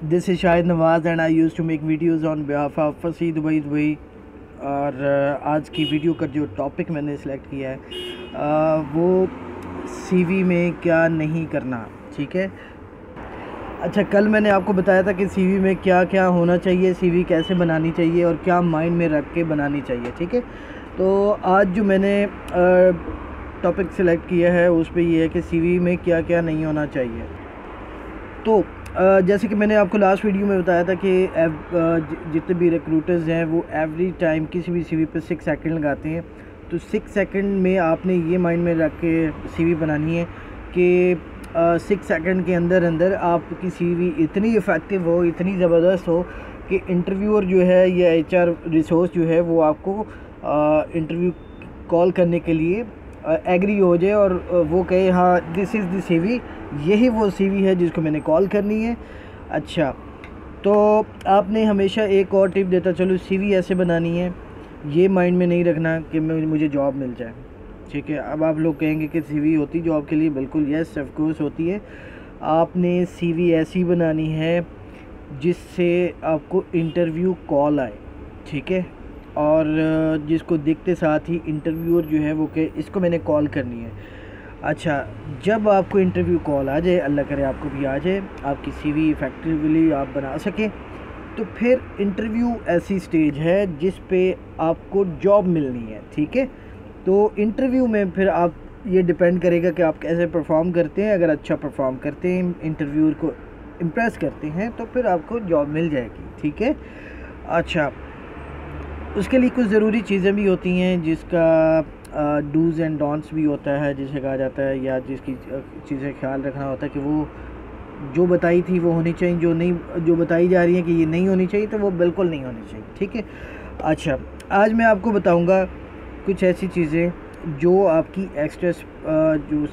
This is Shahid Nawaz and I used to make videos on behalf of फसी Dubai. और आज की video का जो टॉपिक मैंने सेलेक्ट किया है वो सीवी में क्या नहीं करना। ठीक है। अच्छा, कल मैंने आपको बताया था कि सीवी में क्या क्या होना चाहिए, सीवी कैसे बनानी चाहिए और क्या माइंड में रख के बनानी चाहिए। ठीक है। तो आज जो मैंने टॉपिक सेलेक्ट किया है उस पर ये है कि सीवी में क्या क्या नहीं होना चाहिए। तो जैसे कि मैंने आपको लास्ट वीडियो में बताया था कि जितने भी रिक्रूटर्स हैं वो एवरी टाइम किसी भी सीवी पे 6 सेकंड लगाते हैं। तो 6 सेकंड में आपने ये माइंड में रख के सीवी बनानी है कि 6 सेकंड के अंदर अंदर आपकी सीवी इतनी इफ़ेक्टिव हो, इतनी ज़बरदस्त हो कि इंटरव्यूअर जो है या एचआर रिसोर्स जो है वो आपको इंटरव्यू कॉल करने के लिए एग्री हो जाए और वो कहे हाँ दिस इज़ द सीवी, यही वो सीवी है जिसको मैंने कॉल करनी है। अच्छा, तो आपने हमेशा एक और टिप देता चलो, सीवी ऐसे बनानी है, ये माइंड में नहीं रखना कि मुझे जॉब मिल जाए। ठीक है। अब आप लोग कहेंगे कि सीवी होती जॉब के लिए, बिल्कुल यस ऑफ कोर्स होती है। आपने सीवी ऐसी बनानी है जिससे आपको इंटरव्यू कॉल आए। ठीक है। और जिसको देखते साथ ही इंटरव्यूअर जो है वो कहे इसको मैंने कॉल करनी है। अच्छा, जब आपको इंटरव्यू कॉल आ जाए, अल्लाह करे आपको भी आ जाए, आपकी सीवी इफ़ेक्टिवली आप बना सकें, तो फिर इंटरव्यू ऐसी स्टेज है जिस पे आपको जॉब मिलनी है। ठीक है। तो इंटरव्यू में फिर आप ये डिपेंड करेगा कि आप कैसे परफॉर्म करते हैं। अगर अच्छा परफॉर्म करते हैं, इंटरव्यूअर को इम्प्रेस करते हैं, तो फिर आपको जॉब मिल जाएगी। ठीक है। अच्छा, उसके लिए कुछ ज़रूरी चीज़ें भी होती हैं जिसका डूज़ एंड डोंट्स भी होता है, जिसे कहा जाता है, या जिसकी चीज़ें ख्याल रखना होता है कि वो जो बताई थी वो होनी चाहिए, जो बताई जा रही है कि ये नहीं होनी चाहिए तो वो बिल्कुल नहीं होनी चाहिए। ठीक है। अच्छा, आज मैं आपको बताऊंगा कुछ ऐसी चीज़ें जो आपकी एक्स्ट्रा जो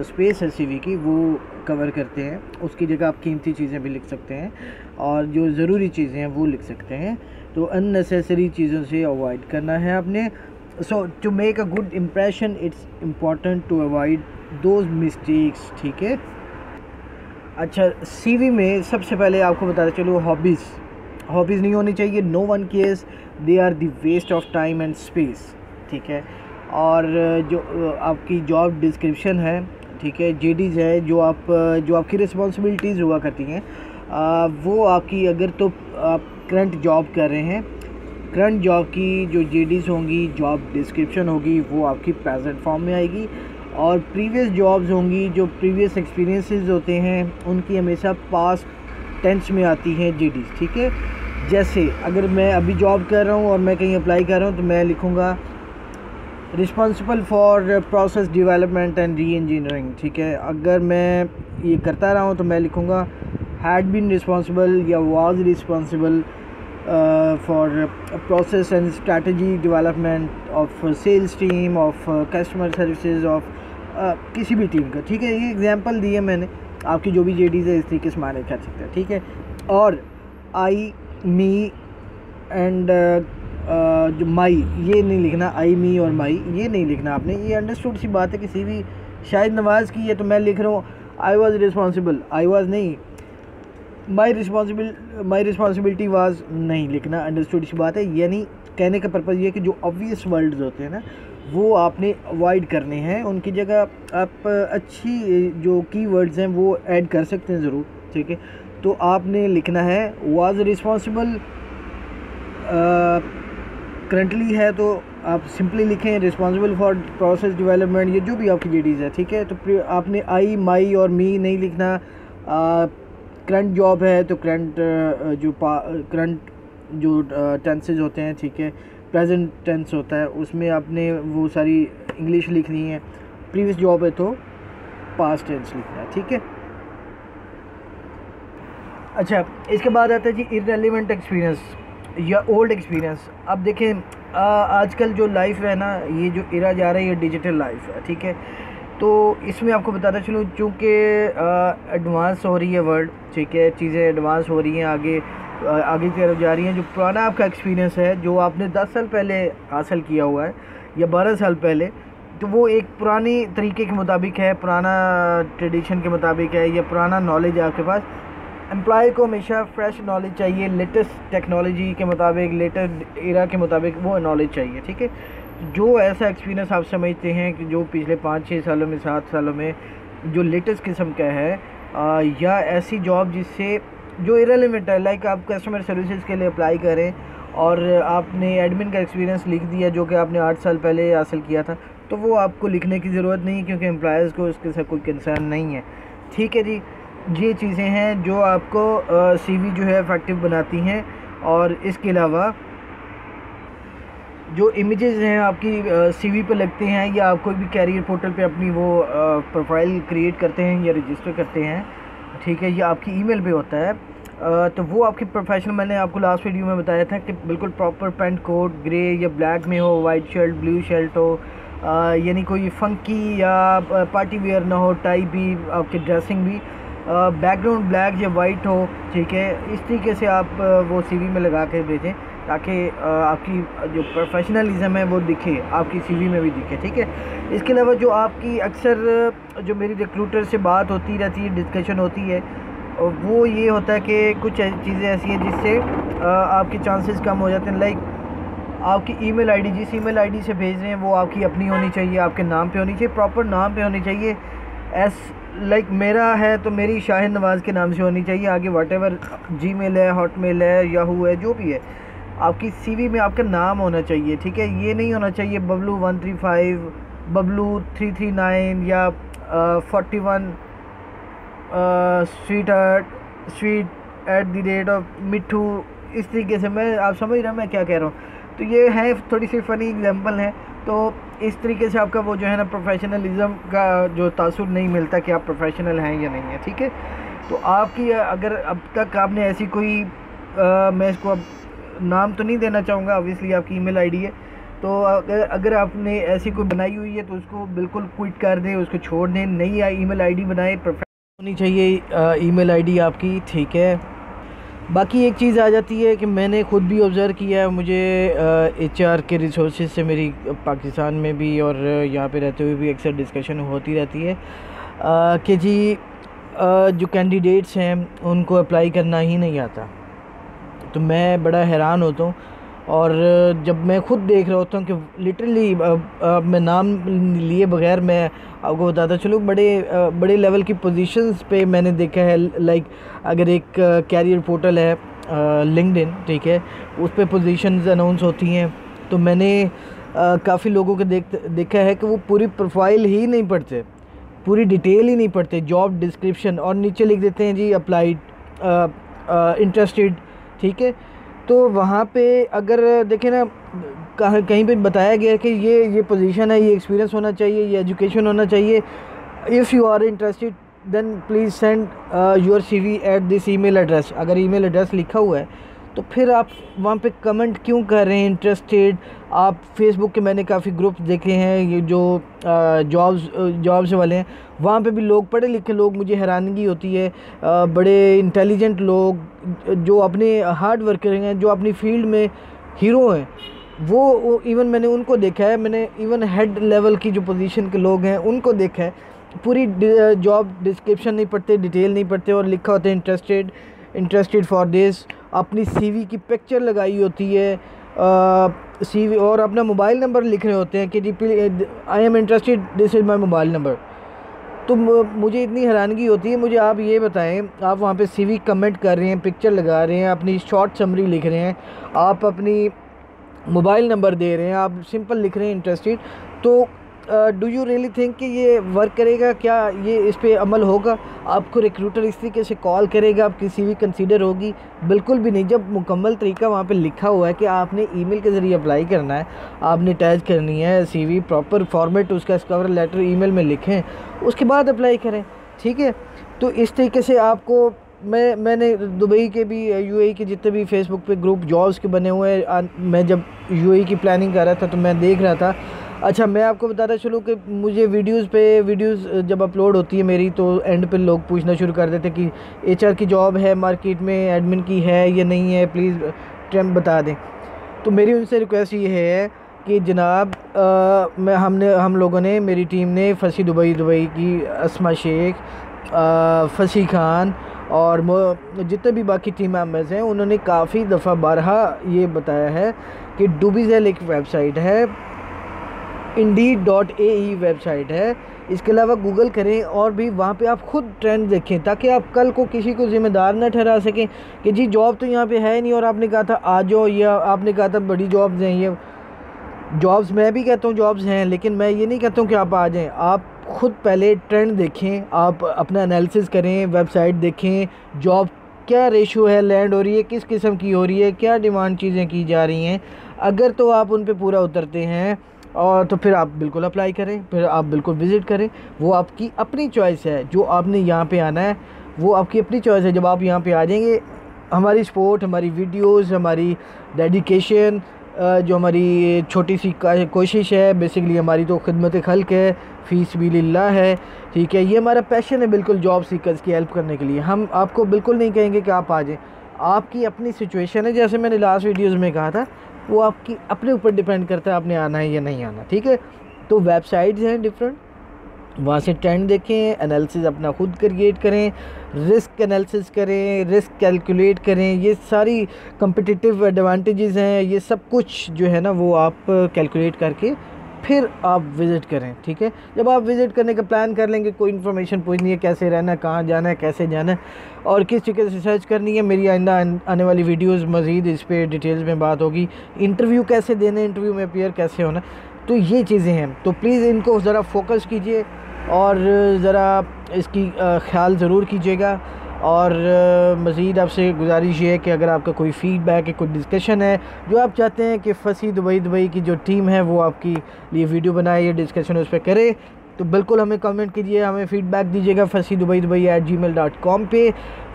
स्पेस है सीवी की वो कवर करते हैं। उसकी जगह आप कीमती चीज़ें भी लिख सकते हैं और जो ज़रूरी चीज़ें हैं वो लिख सकते हैं। तो अननेसेसरी चीज़ों से अवॉइड करना है आपने। So to make a good impression it's important to avoid those mistakes. ठीक है। अच्छा, सीवी में सबसे पहले आपको बताते चलो हॉबीज़ नहीं होनी चाहिए। No one cares, they are the waste of time and space. ठीक है। और जो आपकी जॉब डिस्क्रिप्शन है, ठीक है, जेडीज़ है, जो आपकी रिस्पॉन्सिबिलिटीज़ हुआ करती हैं, वो आपकी, अगर तो आप करंट जॉब कर रहे हैं, करंट जॉब की जो जेडीज़ होंगी, जॉब डिस्क्रिप्शन होगी, वो आपकी प्रेजेंट फॉर्म में आएगी। और प्रीवियस जॉब्स होंगी, जो प्रीवियस एक्सपीरियंसेस होते हैं, उनकी हमेशा पास्ट टेंस में आती हैं जेडीज़। ठीक है। जैसे अगर मैं अभी जॉब कर रहा हूँ और मैं कहीं अप्लाई कर रहा हूँ तो मैं लिखूँगा responsible for process development and re engineering. ठीक है। अगर मैं ये करता रहा हूँ तो मैं लिखूँगा हैड बीन रिस्पॉन्सिबल या was responsible for process and strategy development of sales team, of customer services, of किसी भी टीम का। ठीक है। ये एग्जांपल दिए मैंने, आपकी जो भी जेडीज़ है इस तरीके से मैनेज कर सकते हैं। ठीक है। और आई, मी एंड जो माई, ये नहीं लिखना, आई, मी और माई ये नहीं लिखना आपने। ये अंडरस्टूड सी बात है कि सीवी शाहिद नवाज़ की है तो मैं लिख रहा हूँ I was responsible, I was नहीं, माई रिस्पॉन्सिबिलिटी वाज नहीं लिखना। अंडरस्टूड सी बात है। यानी कहने का पर्पज़ ये है कि जो ऑब्वियस वर्ड्स होते हैं ना वो आपने अवॉइड करने हैं, उनकी जगह आप अच्छी जो की वर्ड्स हैं वो ऐड कर सकते हैं ज़रूर। ठीक है। तो आपने लिखना है वाज रिस्पॉन्सिबल, करंटली है तो आप सिंपली लिखें रिस्पॉन्सिबल फॉर प्रोसेस डेवलपमेंट, ये जो भी आपकी जेडीज़ है। ठीक है। तो आपने आई, माई और मी नहीं लिखना। करंट जॉब है तो करंट जो टेंसेज होते हैं, ठीक है, प्रेजेंट टेंस होता है, उसमें आपने वो सारी इंग्लिश लिखनी है। प्रीवियस जॉब है तो पास्ट टेंस लिखना है। ठीक है। अच्छा, इसके बाद आता है जी इररेलेवेंट एक्सपीरियंस या ओल्ड एक्सपीरियंस। अब देखें आजकल जो लाइफ है ना, ये जो इरा जा रहा है ये डिजिटल लाइफ है। ठीक है। तो इसमें आपको बताता चलूँ, चूँकि एडवांस हो रही है वर्ल्ड, ठीक है, चीज़ें एडवांस हो रही हैं, आगे की तरफ जा रही हैं। जो पुराना आपका एक्सपीरियंस है, जो आपने 10 साल पहले हासिल किया हुआ है या 12 साल पहले, तो वो एक पुरानी तरीके के मुताबिक है, पुराना ट्रेडिशन के मुताबिक है, या पुराना नॉलेज है आपके पास, एम्प्लॉय को हमेशा फ्रेश नॉलेज चाहिए, लेटेस्ट टेक्नोलॉजी के मुताबिक, लेटेस्ट एरा के मुताबिक वो नॉलेज चाहिए, ठीक है। जो ऐसा एक्सपीरियंस आप समझते हैं कि जो पिछले 5-6 सालों में, 7 सालों में जो लेटेस्ट किस्म का है, या ऐसी जॉब जिससे जो इरेलेवेंट है, लाइक आप कस्टमर सर्विसेज के लिए अप्लाई करें और आपने एडमिन का एक्सपीरियंस लिख दिया जो कि आपने 8 साल पहले हासिल किया था, तो वो आपको लिखने की ज़रूरत नहीं, क्योंकि एम्प्लॉयज़ को उसके साथ कोई कंसर्न नहीं है, ठीक है जी। ये चीज़ें हैं जो आपको सीवी जो है इफेक्टिव बनाती हैं। और इसके अलावा जो इमेजेस हैं आपकी सीवी पे लगते हैं, या आप कोई भी कैरियर पोर्टल पे अपनी वो प्रोफाइल क्रिएट करते हैं या रजिस्टर करते हैं, ठीक है, ये आपकी ईमेल पे होता है, तो वो आपकी प्रोफेशनल, मैंने आपको लास्ट वीडियो में बताया था कि बिल्कुल प्रॉपर पैंट कोट ग्रे या ब्लैक में हो, वाइट शर्ट ब्लू शर्ट हो, यानी कोई फंकी या पार्टी वेयर ना हो, टाई भी, आपकी ड्रेसिंग भी बैकग्राउंड ब्लैक या वाइट हो, ठीक है। इस तरीके से आप वो सीवी में लगा के भेजें ताकि आपकी जो प्रोफेशनलिज्म है वो दिखे, आपकी सीवी में भी दिखे, ठीक है। इसके अलावा जो आपकी अक्सर जो मेरी रिक्रूटर से बात होती रहती है, डिस्कशन होती है, वो ये होता है कि कुछ चीज़ें ऐसी हैं जिससे आपके चांसेस कम हो जाते हैं। लाइक आपकी ईमेल आईडी, जिस ईमेल आईडी से भेज रहे हैं वो आपकी अपनी होनी चाहिए, आपके नाम पे होनी चाहिए, प्रॉपर नाम पे होनी चाहिए। लाइक मेरा है तो मेरी शाहिद नवाज़ के नाम से होनी चाहिए, आगे व्हाटएवर जीमेल है, हॉटमेल है, याहू है, जो भी है, आपकी सीवी में आपका नाम होना चाहिए, ठीक है। ये नहीं होना चाहिए बबलू 135, बबलू 339 या 41 स्वीट@मिठू, इस तरीके से। मैं, आप समझ रहे हैं मैं क्या कह रहा हूँ। तो ये है थोड़ी सी फ़नी एग्जांपल है। तो इस तरीके से आपका वो जो है ना प्रोफेशनलिज्म का जो तासुर नहीं मिलता कि आप प्रोफेशनल हैं या नहीं है, ठीक है। तो आपकी अगर अब तक आपने ऐसी कोई मैं इसको अब नाम तो नहीं देना चाहूँगा, ऑब्वियसली आपकी ईमेल आईडी है, तो अगर आपने ऐसी कोई बनाई हुई है तो उसको बिल्कुल क्विट कर दें, उसको छोड़ दें, नई ईमेल आईडी बनाएं, प्रोफेशनल होनी चाहिए ईमेल आईडी आपकी, ठीक है। बाकी एक चीज़ आ जाती है कि मैंने ख़ुद भी ऑब्ज़र्व किया है, मुझे एचआर के रिसोर्सेज से मेरी पाकिस्तान में भी और यहाँ पे रहते हुए भी अक्सर डिस्कशन होती रहती है कि जी जो कैंडिडेट्स हैं उनको अप्लाई करना ही नहीं आता। तो मैं बड़ा हैरान होता हूँ, और जब मैं ख़ुद देख रहा होता हूँ कि लिटरली मैं नाम लिए बगैर मैं आपको बताता चलूँ, बड़े लेवल की पोजीशंस पे मैंने देखा है। लाइक अगर एक कैरियर पोर्टल है लिंक्डइन, ठीक है, उस पे पोजीशंस अनाउंस होती हैं, तो मैंने काफ़ी लोगों को देखा है कि वो पूरी प्रोफाइल ही नहीं पढ़ते, पूरी डिटेल ही नहीं पढ़ते, जॉब डिस्क्रिप्शन, और नीचे लिख देते हैं जी अप्लाइड, इंटरेस्टेड, ठीक है। तो वहाँ पे अगर देखें ना, कहीं पे बताया गया है कि ये पोजीशन है, ये एक्सपीरियंस होना चाहिए, ये एजुकेशन होना चाहिए, if you are interested then please send your CV at this email address. अगर ईमेल एड्रेस लिखा हुआ है तो फिर आप वहाँ पे कमेंट क्यों कर रहे हैं इंटरेस्टेड। आप फेसबुक के मैंने काफ़ी ग्रुप्स देखे हैं, ये जो जॉब्स वाले हैं, वहाँ पे भी लोग, पढ़े लिखे लोग, मुझे हैरानगी होती है, बड़े इंटेलिजेंट लोग जो अपने हार्ड वर्कर हैं, जो अपनी फील्ड में हीरो हैं, वो इवन मैंने उनको देखा है, मैंने इवन हेड लेवल की जो पोजीशन के लोग हैं उनको देखा है, पूरी जॉब डिस्क्रिप्शन नहीं पढ़ते, डिटेल नहीं पढ़ते, और लिखा होता है इंटरेस्टेड फॉर दिस, अपनी सीवी की पिक्चर लगाई होती है, सीवी, और अपना मोबाइल नंबर लिख रहे होते हैं कि जी I am interested, this is my mobile number. तो मुझे इतनी हैरानगी होती है। मुझे आप ये बताएं, आप वहाँ पे सीवी कमेंट कर रहे हैं, पिक्चर लगा रहे हैं, अपनी शॉर्ट समरी लिख रहे हैं, आप अपनी मोबाइल नंबर दे रहे हैं, आप सिंपल लिख रहे हैं इंटरेस्टेड, तो डू यू रियली थिंक कि ये वर्क करेगा? क्या ये इस पे अमल होगा? आपको रिक्रूटर इस तरीके से कॉल करेगा, आपकी सीवी कंसीडर होगी? बिल्कुल भी नहीं। जब मुकम्मल तरीका वहाँ पे लिखा हुआ है कि आपने ईमेल के ज़रिए अप्लाई करना है, आपने अटैच करनी है सीवी, प्रॉपर फॉर्मेट उसका, कवर लेटर ईमेल में लिखें, उसके बाद अप्लाई करें, ठीक है। तो इस तरीके से आपको मैंने दुबई के भी, यूएई के जितने भी फेसबुक पे ग्रुप जॉब्स के बने हुए हैं, मैं जब यूएई की प्लानिंग कर रहा था तो मैं देख रहा था। अच्छा, मैं आपको बताता चलूँ कि मुझे वीडियोस जब अपलोड होती है मेरी, तो एंड पे लोग पूछना शुरू कर देते कि एचआर की जॉब है मार्केट में, एडमिन की है या नहीं है, प्लीज़ ट्रेंड बता दें। तो मेरी उनसे रिक्वेस्ट ये है कि जनाब, हम लोगों ने, मेरी टीम ने, फसी दुबई की असमा शेख, फसी खान और जितने भी बाकी टीम मेंबर्स हैं उन्होंने काफ़ी दफ़ा बारहा ये बताया है कि डूबीजेल एक वेबसाइट है, Indeed.ae वेबसाइट है, इसके अलावा गूगल करें और भी वहाँ पे आप खुद ट्रेंड देखें ताकि आप कल को किसी को ज़िम्मेदार न ठहरा सकें कि जी जॉब तो यहाँ पे है नहीं और आपने कहा था आ जाओ, या आपने कहा था बड़ी जॉब्स हैं। ये जॉब्स मैं भी कहता हूँ जॉब्स हैं, लेकिन मैं ये नहीं कहता हूँ कि आप आ जाएं। आप खुद पहले ट्रेंड देखें, आप अपना एनालिसिस करें, वेबसाइट देखें, जॉब क्या रेशो है लैंड हो रही है, किस किस्म की हो रही है, क्या डिमांड चीज़ें की जा रही हैं। अगर तो आप उन पे पूरा उतरते हैं और तो फिर आप बिल्कुल अप्लाई करें, फिर आप बिल्कुल विज़िट करें। वो आपकी अपनी चॉइस है, जो आपने यहाँ पे आना है वो आपकी अपनी चॉइस है। जब आप यहाँ पे आ जाएंगे, हमारी सपोर्ट, हमारी वीडियोस, हमारी डेडिकेशन, जो हमारी छोटी सी कोशिश है, बेसिकली हमारी तो खिदमत खल्क है, फ़ी सबीलिल्लाह है, ठीक है। ये हमारा पैशन है बिल्कुल जॉब सीकर्स की हेल्प करने के लिए। हम आपको बिल्कुल नहीं कहेंगे कि आप आ जाएं, आपकी अपनी सिचुएशन है, जैसे मैंने लास्ट वीडियोज़ में कहा था, वो आपकी अपने ऊपर डिपेंड करता है आपने आना है या नहीं आना, ठीक है। तो वेबसाइट्स हैं डिफरेंट, वहाँ से ट्रेंड देखें, एनालिसिस अपना खुद क्रिएट करें, रिस्क एनालिसिस करें, रिस्क कैलकुलेट करें। ये सारी कम्पिटिटिव एडवांटेजेस हैं, ये सब कुछ जो है ना वो आप कैलकुलेट करके फिर आप विज़िट करें, ठीक है। जब आप विज़िट करने का प्लान कर लेंगे, कोई इन्फॉर्मेशन पूछनी है, कैसे रहना है, कहाँ जाना है, कैसे जाना है और किस तरीके से सर्च करनी है, मेरी आइंदा आने वाली वीडियोस मज़ीद इस पर डिटेल्स में बात होगी। इंटरव्यू कैसे देना है, इंटरव्यू में अपीयर कैसे होना, तो ये चीज़ें हैं। तो प्लीज़ इनको ज़रा फोकस कीजिए और ज़रा इसकी ख्याल ज़रूर कीजिएगा। और मज़ीद आपसे गुजारिश ये है कि अगर आपका कोई फ़ीडबैक है, कोई डिस्कशन है जो आप चाहते हैं कि फंसी दुबई की जो टीम है वो आपकी लिए वीडियो बनाए या डिस्कशन उस पर करे, तो बिल्कुल हमें कमेंट कीजिए, हमें फ़ीडबैक दीजिएगा FasiDubai@gmail.com पे।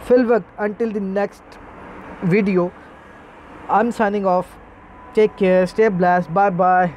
फिल वक्त until the next video, I am signing off, take care, stay blessed, bye bye.